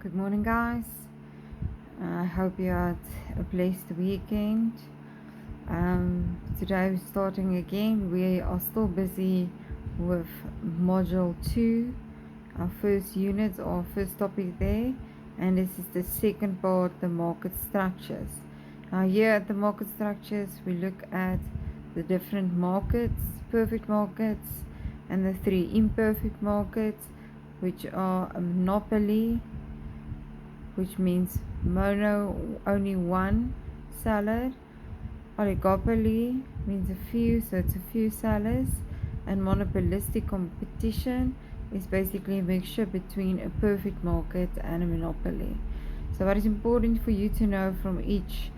Good morning, guys. I hope you had a blessed weekend. Today we're starting again. We are still busy with Module 2, our first unit or first topic there, and this is the second part, the market structures. Now, here at the market structures, we look at the different markets, perfect markets, and the three imperfect markets, which are a monopoly, which means mono, only one seller. Oligopoly means a few, so it's a few sellers. And monopolistic competition is basically a mixture between a perfect market and a monopoly. So what is important for you to know from each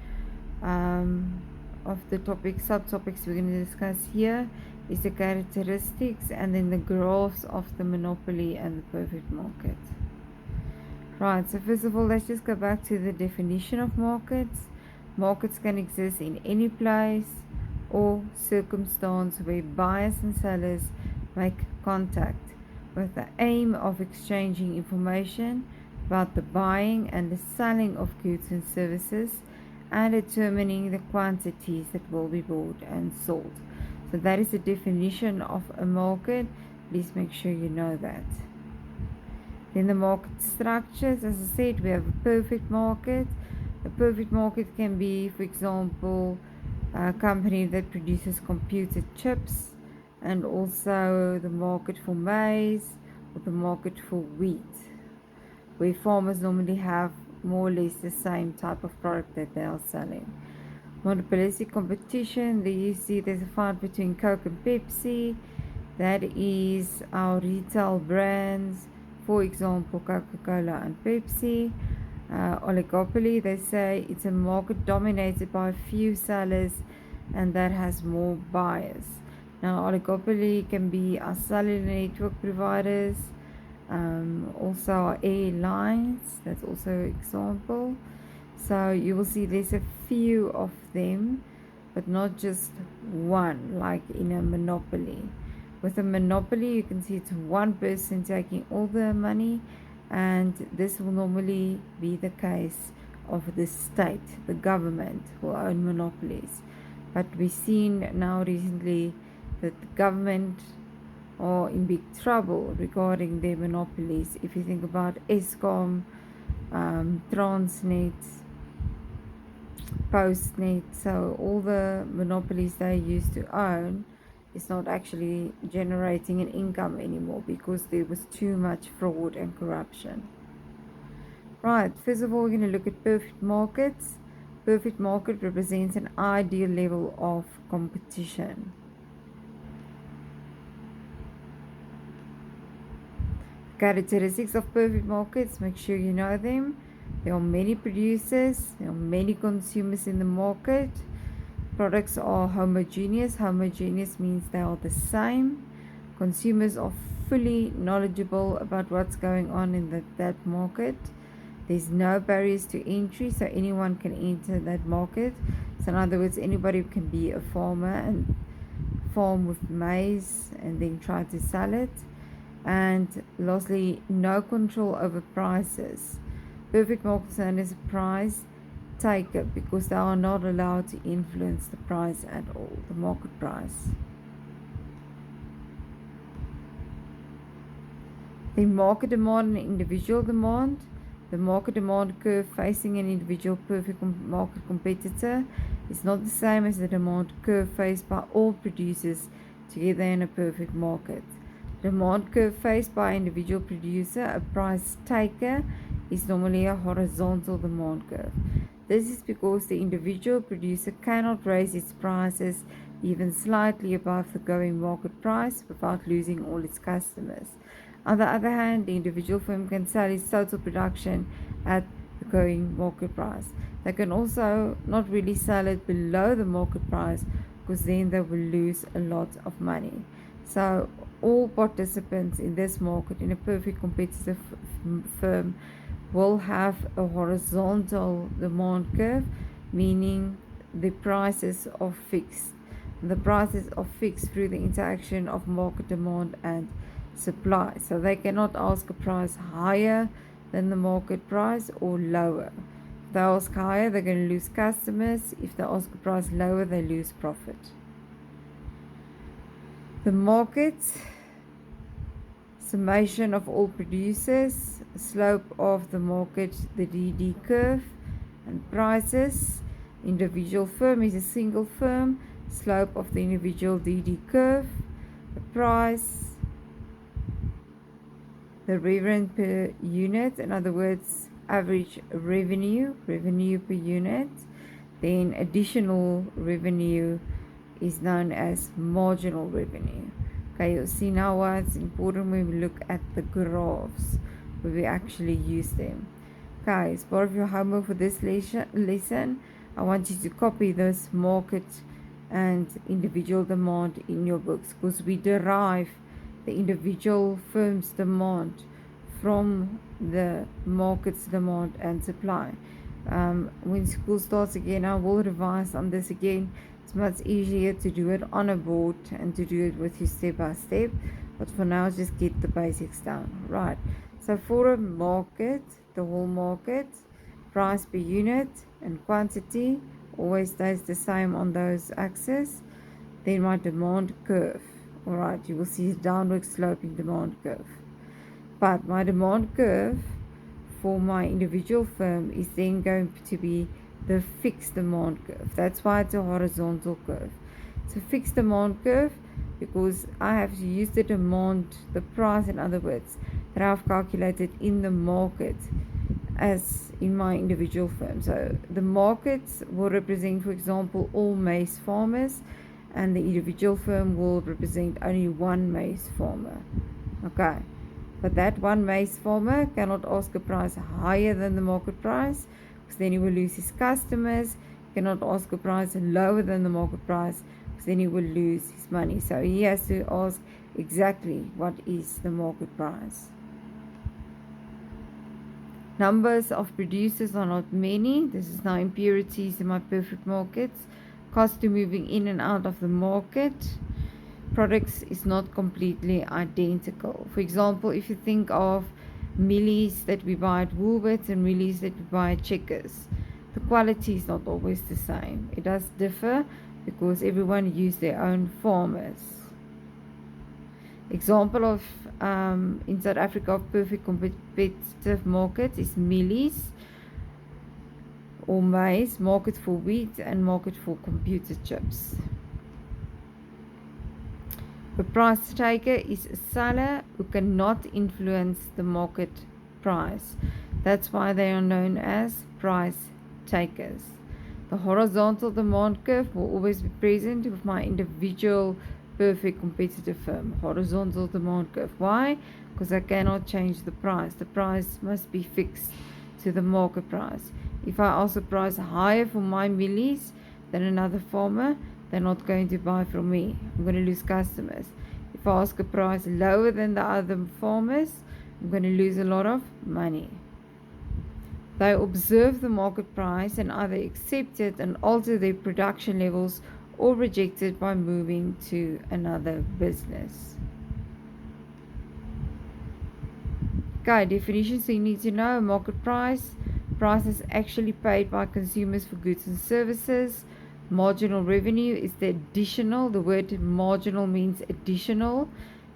of the subtopics we're going to discuss here is the characteristics and then the graphs of the monopoly and the perfect market. Right, so first of all, let's just go back to the definition of markets. Markets can exist in any place or circumstance where buyers and sellers make contact with the aim of exchanging information about the buying and the selling of goods and services and determining the quantities that will be bought and sold. So that is the definition of a market. Please make sure you know that. Then the market structures, as I said, we have a perfect market. A perfect market can be, for example, a company that produces computer chips, and also the market for maize or the market for wheat, where farmers normally have more or less the same type of product that they are selling. Monopolistic competition, there you see there's a fight between Coke and Pepsi. That is our retail brands, for example, Coca-Cola and Pepsi. Oligopoly, they say it's a market dominated by a few sellers and that has more buyers. Now, oligopoly can be our cellular network providers, also our airlines, that's also an example. So you will see there's a few of them, but not just one, like in a monopoly. With a monopoly, you can see it's one person taking all the money, and this will normally be the case of the state, the government will own monopolies. But we've seen now recently that the government are in big trouble regarding their monopolies. If you think about Eskom, Transnet, Postnet, so all the monopolies they used to own is not actually generating an income anymore because there was too much fraud and corruption. Right, first of all, we're going to look at perfect markets. Perfect market represents an ideal level of competition. Characteristics of perfect markets, make sure you know them. There are many producers, there are many consumers in the market. Products are homogeneous. Homogeneous means they are the same. Consumers are fully knowledgeable about what's going on in that market. There's no barriers to entry, so anyone can enter that market. So in other words, anybody can be a farmer and farm with maize and then try to sell it. And lastly, no control over prices. Perfect markets known as a price taker because they are not allowed to influence the price at all, the market price. The market demand and individual demand. The market demand curve facing an individual perfect market competitor is not the same as the demand curve faced by all producers together in a perfect market. The demand curve faced by an individual producer, a price taker, is normally a horizontal demand curve. This is because the individual producer cannot raise its prices even slightly above the going market price without losing all its customers. On the other hand, the individual firm can sell its total production at the going market price. They can also not really sell it below the market price because then they will lose a lot of money. So all participants in this market, in a perfect competitive firm, will have a horizontal demand curve, meaning the prices are fixed. The prices are fixed through the interaction of market demand and supply. So they cannot ask a price higher than the market price or lower. If they ask higher, they're going to lose customers. If they ask a price lower, they lose profit. The market summation of all producers, slope of the market, the DD curve, and prices. Individual firm is a single firm, slope of the individual DD curve, the price, the revenue per unit, in other words, average revenue per unit. Then additional revenue is known as marginal revenue. Okay, you'll see now why it's important when we look at the graphs, where we actually use them. Okay, as part of your homework for this lesson, I want you to copy this market and individual demand in your books, because we derive the individual firm's demand from the market's demand and supply. When school starts again, I will revise on this again. It's much easier to do it on a board and to do it with you step by step, but for now just get the basics down. Right, so for a market, the whole market, price per unit and quantity always stays the same on those axes. Then my demand curve, alright, you will see a downward sloping demand curve, but my demand curve for my individual firm is then going to be the fixed demand curve. That's why it's a horizontal curve. It's a fixed demand curve because I have to use the demand, the price, in other words, that I've calculated in the market as in my individual firm. So the markets will represent, for example, all maize farmers, and the individual firm will represent only one maize farmer. Okay, but that one maize farmer cannot ask a price higher than the market price, because then he will lose his customers. He cannot ask a price lower than the market price, because then he will lose his money. So he has to ask exactly what is the market price. Numbers of producers are not many. This is now impurities in my perfect markets. Cost to moving in and out of the market. Products is not completely identical. For example, if you think of millies that we buy at Woolworths and millies that we buy at Checkers, the quality is not always the same. It does differ because everyone uses their own farmers. Example of in South Africa of perfect competitive markets is millies or maize, market for wheat, and market for computer chips. A price taker is a seller who cannot influence the market price. That's why they are known as price takers. The horizontal demand curve will always be present with my individual perfect competitive firm. Horizontal demand curve. Why? Because I cannot change the price. The price must be fixed to the market price. If I ask a price higher for my millies than another farmer, they're not going to buy from me. I'm going to lose customers. If I ask a price lower than the other farmers, I'm going to lose a lot of money. They observe the market price and either accept it and alter their production levels or reject it by moving to another business. Okay, definitions. So you need to know market price. Price is actually paid by consumers for goods and services. Marginal revenue is the additional. The word marginal means additional.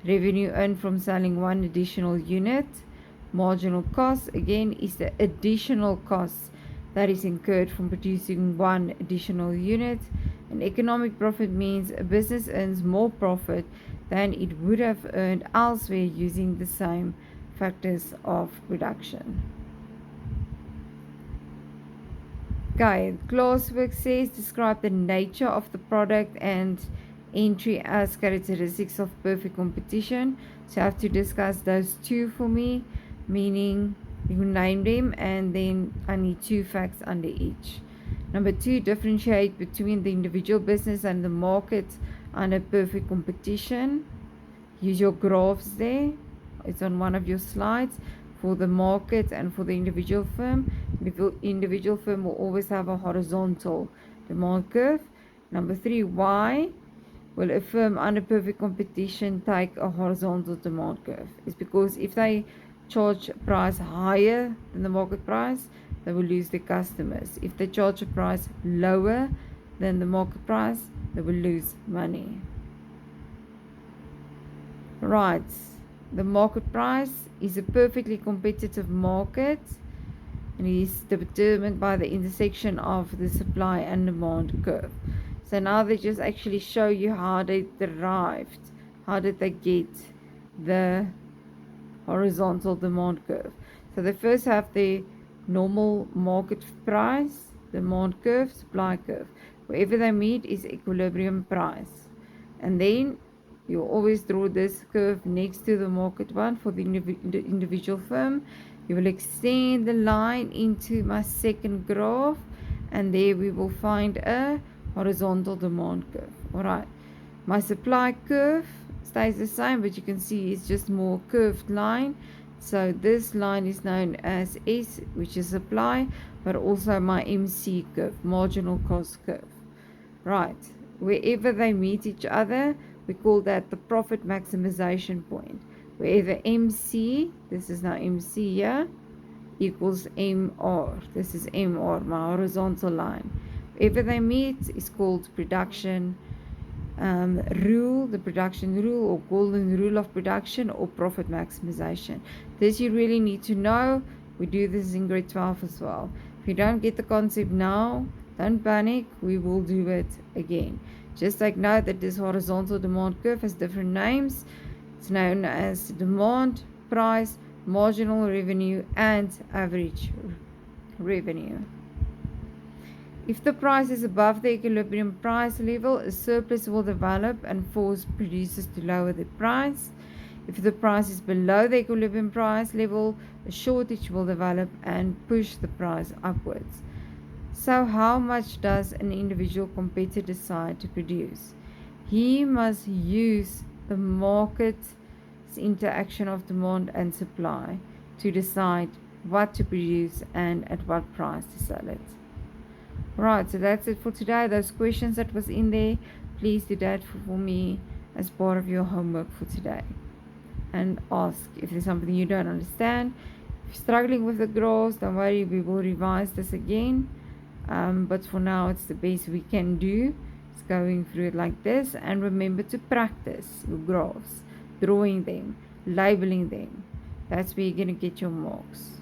Revenue earned from selling one additional unit. Marginal cost, again, is the additional cost that is incurred from producing one additional unit. And economic profit means a business earns more profit than it would have earned elsewhere using the same factors of production. Okay, classwork says describe the nature of the product and entry as characteristics of perfect competition. So I have to discuss those two for me, meaning you name them and then I need two facts under each. Number two, differentiate between the individual business and the market under perfect competition. Use your graphs there. It's on one of your slides for the market and for the individual firm. The individual firm will always have a horizontal demand curve. Number three, why will a firm under perfect competition take a horizontal demand curve? It's because if they charge a price higher than the market price, they will lose their customers. If they charge a price lower than the market price, they will lose money. Right, the market price is a perfectly competitive market and is determined by the intersection of the supply and demand curve. So now they just actually show you how they derived, how did they get the horizontal demand curve. So they first have the normal market price, demand curve, supply curve. Wherever they meet is equilibrium price. And then you always draw this curve next to the market one for the individual firm. You will extend the line into my second graph, and there we will find a horizontal demand curve. Alright, my supply curve stays the same, but you can see it's just more curved line. So this line is known as S, which is supply, but also my MC curve, marginal cost curve. Right, wherever they meet each other, we call that the profit maximization point. Wherever MC, this is now MC here, equals MR. This is MR, my horizontal line. Wherever they meet is called production rule, the production rule, or golden rule of production, or profit maximization. This you really need to know. We do this in grade 12 as well. If you don't get the concept now, don't panic, we will do it again. Just like note that this horizontal demand curve has different names. It's known as demand, price, marginal revenue, and average revenue. If the price is above the equilibrium price level, a surplus will develop and force producers to lower the price. If the price is below the equilibrium price level, a shortage will develop and push the price upwards. So how much does an individual competitor decide to produce? He must use the market's interaction of demand and supply to decide what to produce and at what price to sell it. Right, so that's it for today. Those questions that was in there, please do that for me as part of your homework for today. And ask if there's something you don't understand. If you're struggling with the graphs, don't worry, we will revise this again. But for now, it's the best we can do. It's going through it like this. And remember to practice your graphs, drawing them, labeling them. That's where you're going to get your marks.